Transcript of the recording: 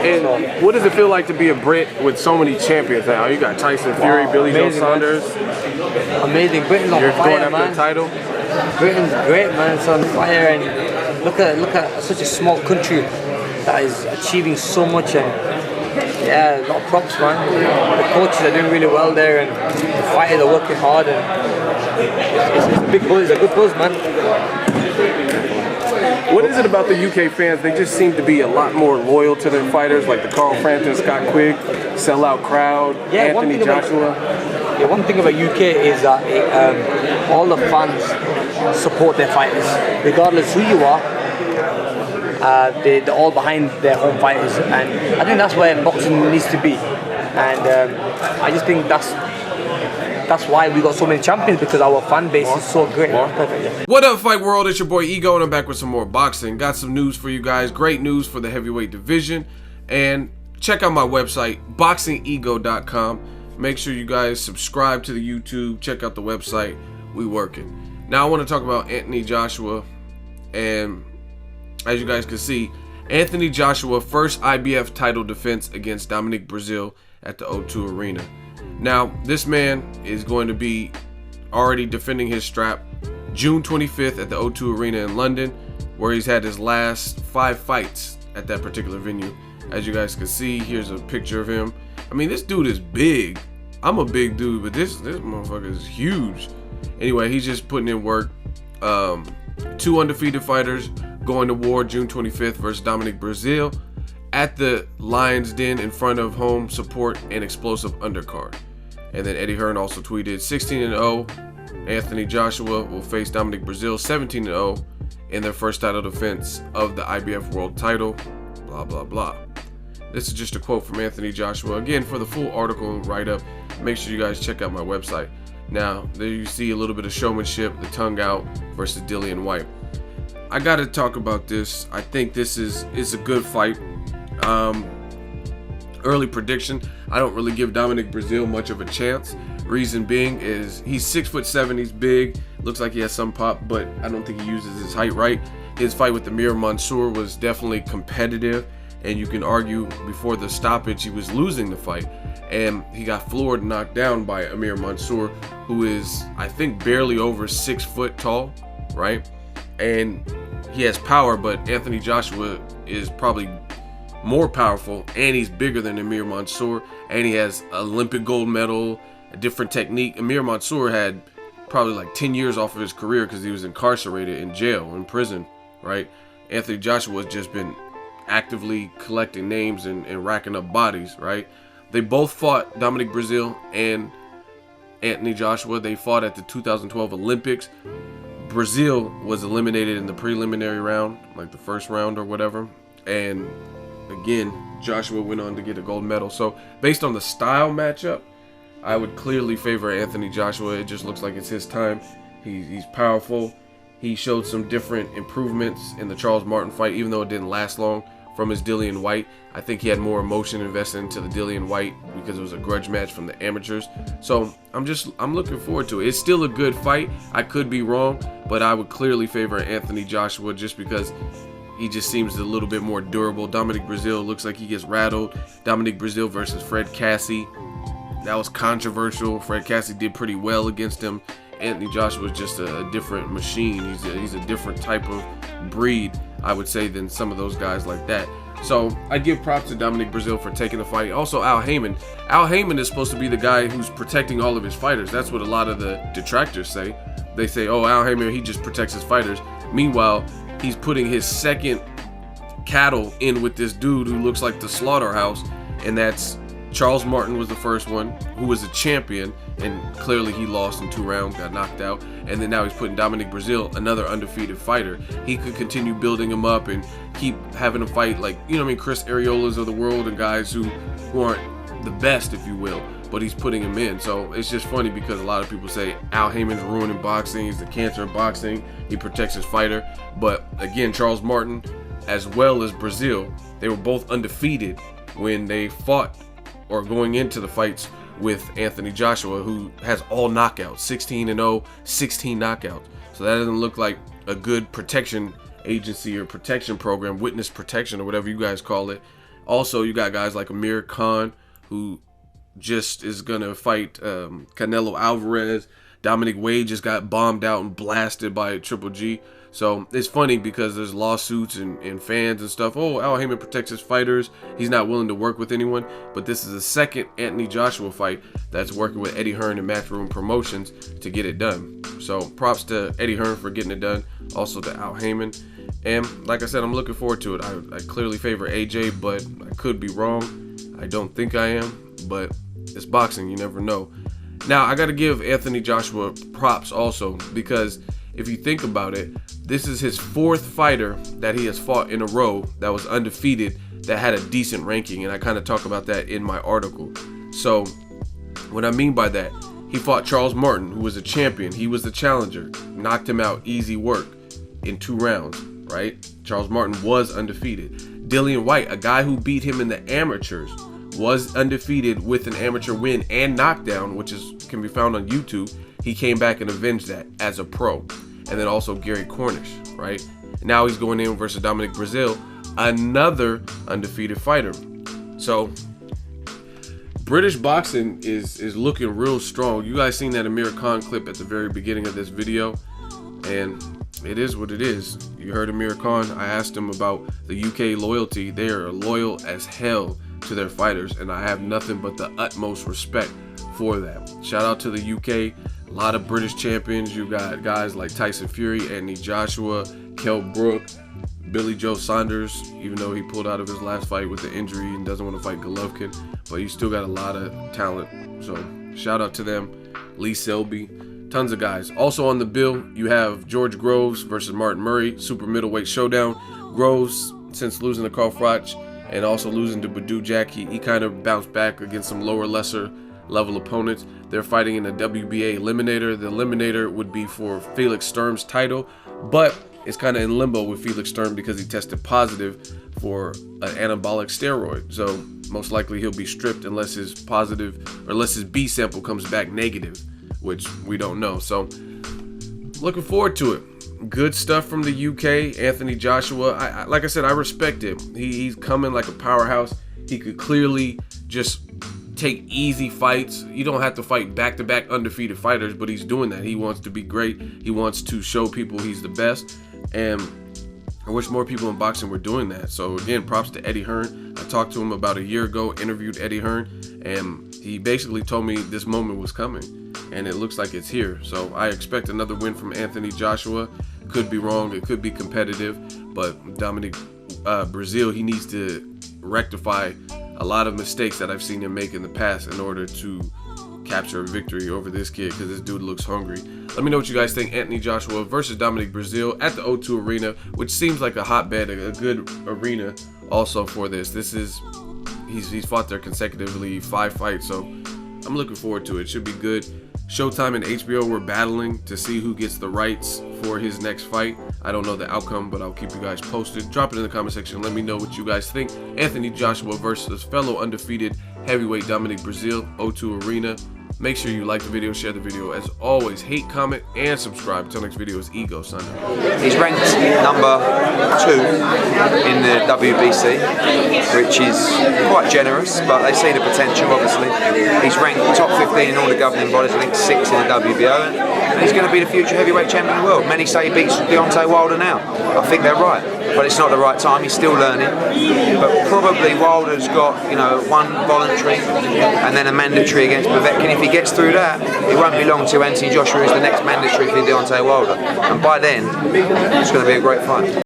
And what does it feel like to be a Brit with so many champions now? You got Tyson Fury, Billy Joe Saunders. Amazing. Britain's on fire, man. The title. Britain's great, man. It's on fire, and look at such a small country that is achieving so much, and yeah, a lot of props, man. The coaches are doing really well there, and the fighters are working hard, and it's a big buzz. It's a good buzz, man. What is it about the UK fans? They just seem to be a lot more loyal to their fighters, like the Carl Frampton, Scott Quigg, sellout crowd, Anthony Joshua. One thing about UK is that all the fans support their fighters, regardless who you are. They're all behind their own fighters, and I think that's where boxing needs to be. And I just think that's why we got so many champions, because our fan base is so great. What up, Fight World? It's your boy Ego, and I'm back with some more boxing. Got some news for you guys. Great news for the heavyweight division. And check out my website, BOXINGEGO.com. Make sure you guys subscribe to the YouTube. Check out the website. We working. Now I want to talk about Anthony Joshua. And as you guys can see, Anthony Joshua first IBF title defense against Dominic Breazeale at the O2 Arena. Now, this man is going to be already defending his strap June 25th at the O2 Arena in London, where he's had his last 5 fights at that particular venue. As you guys can see, here's a picture of him. I mean, this dude is big. I'm a big dude, but this motherfucker is huge. Anyway, he's just putting in work. 2 undefeated fighters going to war June 25th versus Dominic Breazeale at the Lions Den in front of home support and explosive undercard. And then Eddie Hearn also tweeted 16-0. Anthony Joshua will face Dominic Breazeale 17-0 in their first title defense of the IBF World Title. Blah blah blah. This is just a quote from Anthony Joshua. Again, for the full article and write-up, make sure you guys check out my website. Now, there you see a little bit of showmanship, the tongue out versus Dillian Whyte. I got to talk about this. I think this is a good fight. Early prediction, I don't really give Dominic Breazeale much of a chance. Reason being is he's 6'7", he's big, looks like he has some pop, but I don't think he uses his height right. His fight with Amir Mansour was definitely competitive, and you can argue before the stoppage he was losing the fight, and he got floored and knocked down by Amir Mansour, who is, I think, barely over 6 foot tall, right? And he has power, but Anthony Joshua is probably more powerful, and he's bigger than Amir Mansour, and he has Olympic gold medal, a different technique. Amir Mansour had probably like 10 years off of his career because he was incarcerated in jail, in prison, right? Anthony Joshua has just been actively collecting names and racking up bodies, right? They both fought, Dominic Breazeale and Anthony Joshua. They fought at the 2012 Olympics. Breazeale was eliminated in the preliminary round, like the first round or whatever, and again, Joshua went on to get a gold medal. So based on the style matchup, I would clearly favor Anthony Joshua. It just looks like it's his time. He's powerful. He showed some different improvements in the Charles Martin fight, even though it didn't last long, from his Dillian Whyte. I think he had more emotion invested into the Dillian Whyte because it was a grudge match from the amateurs. So I'm looking forward to it. It's still a good fight. I could be wrong, but I would clearly favor Anthony Joshua just because he just seems a little bit more durable. Dominic Breazeale looks like he gets rattled. Dominic Breazeale versus Fred Cassie. That was controversial. Fred Cassie did pretty well against him. Anthony Joshua is just a different machine. He's a different type of breed, I would say, than some of those guys like that. So I give props to Dominic Breazeale for taking the fight. Also, Al Haymon. Al Haymon is supposed to be the guy who's protecting all of his fighters. That's what a lot of the detractors say. They say, oh, Al Haymon, he just protects his fighters. Meanwhile, he's putting his second cattle in with this dude who looks like the slaughterhouse, and that's Charles Martin was the first one, who was a champion, and clearly he lost in 2 rounds, got knocked out. And then now he's putting Dominic Breazeale, another undefeated fighter. He could continue building him up and keep having him fight like, you know what I mean, Chris Ariolas of the world and guys who aren't the best, if you will, but he's putting him in. So it's just funny because a lot of people say Al Haymon's ruining boxing, he's the cancer of boxing, he protects his fighter. But again, Charles Martin as well as Breazeale, they were both undefeated when they fought or going into the fights with Anthony Joshua, who has all knockouts, 16-0, 16 knockouts. So that doesn't look like a good protection agency or protection program, witness protection or whatever you guys call it, Also, you got guys like Amir Khan, who just is gonna fight Canelo Alvarez. Dominic Wade just got bombed out and blasted by Triple G. So it's funny because there's lawsuits and fans and stuff. Oh, Al Haymon protects his fighters. He's not willing to work with anyone. But this is the second Anthony Joshua fight that's working with Eddie Hearn and Matchroom Promotions to get it done. So props to Eddie Hearn for getting it done. Also to Al Haymon. And like I said, I'm looking forward to it. I clearly favor AJ, but I could be wrong. I don't think I am, but it's boxing. You never know. Now, I got to give Anthony Joshua props also, because if you think about it, this is his 4th fighter that he has fought in a row that was undefeated, that had a decent ranking, and I kind of talk about that in my article. So what I mean by that, he fought Charles Martin, who was a champion. He was the challenger, knocked him out, easy work in 2 rounds, right? Charles Martin was undefeated. Dillian White, a guy who beat him in the amateurs, was undefeated with an amateur win and knockdown, which can be found on YouTube. He came back and avenged that as a pro. And then also Gary Cornish, right? Now he's going in versus Dominic Breazeale, another undefeated fighter. So British boxing is looking real strong. You guys seen that Amir Khan clip at the very beginning of this video, and it is what it is. You heard Amir Khan. I asked him about the UK loyalty. They are loyal as hell to their fighters, and I have nothing but the utmost respect for that. Shout out to the UK. A lot of British champions. You got guys like Tyson Fury, Anthony Joshua, Kell Brook, Billy Joe Saunders, even though he pulled out of his last fight with the injury and doesn't want to fight Golovkin, but you still got a lot of talent. So shout out to them. Lee Selby, tons of guys. Also on the bill, you have George Groves versus Martin Murray, super middleweight showdown. Groves, since losing to Carl Froch and also losing to Badou Jack, he kind of bounced back against some lower, lesser level opponents. They're fighting in the WBA eliminator. The eliminator would be for Felix Sturm's title, but it's kind of in limbo with Felix Sturm because he tested positive for an anabolic steroid. So most likely he'll be stripped unless his B sample comes back negative, which we don't know. So looking forward to it. Good stuff from the UK. Anthony Joshua, like I said, I respect him. He's coming like a powerhouse. He could clearly just take easy fights. You don't have to fight back-to-back undefeated fighters, but he's doing that. He wants to be great. He wants to show people he's the best, and I wish more people in boxing were doing that. So again, props to Eddie Hearn. I talked to him about a year ago, interviewed Eddie Hearn, and he basically told me this moment was coming, and it looks like it's here. So I expect another win from Anthony Joshua. Could be wrong, it could be competitive, but Dominic Breazeale, he needs to rectify a lot of mistakes that I've seen him make in the past in order to capture a victory over this kid, because this dude looks hungry. Let me know what you guys think. Anthony Joshua versus Dominic Breazeale at the O2 Arena, which seems like a hotbed, a good arena also for this. He's fought there consecutively 5 fights, so I'm looking forward to it. It should be good. Showtime and HBO were battling to see who gets the rights for his next fight. I don't know the outcome, but I'll keep you guys posted. Drop it in the comment section. Let me know what you guys think. Anthony Joshua versus fellow undefeated heavyweight Dominic Breazeale, O2 Arena. Make sure you like the video, share the video. As always, hate, comment, and subscribe. Until next video is Ego Sunday. He's ranked number 2 in the WBC, which is quite generous, but they see the potential, obviously. He's ranked top 15 in all the governing bodies, I think 6 in the WBO, and he's going to be the future heavyweight champion of the world. Many say he beats Deontay Wilder now. I think they're right, but it's not the right time. He's still learning, but probably Wilder's got, you know, 1 voluntary and then a mandatory against Povetkin. If he gets through that, it won't be long till Anthony Joshua is the next mandatory for Deontay Wilder, and by then it's going to be a great fight.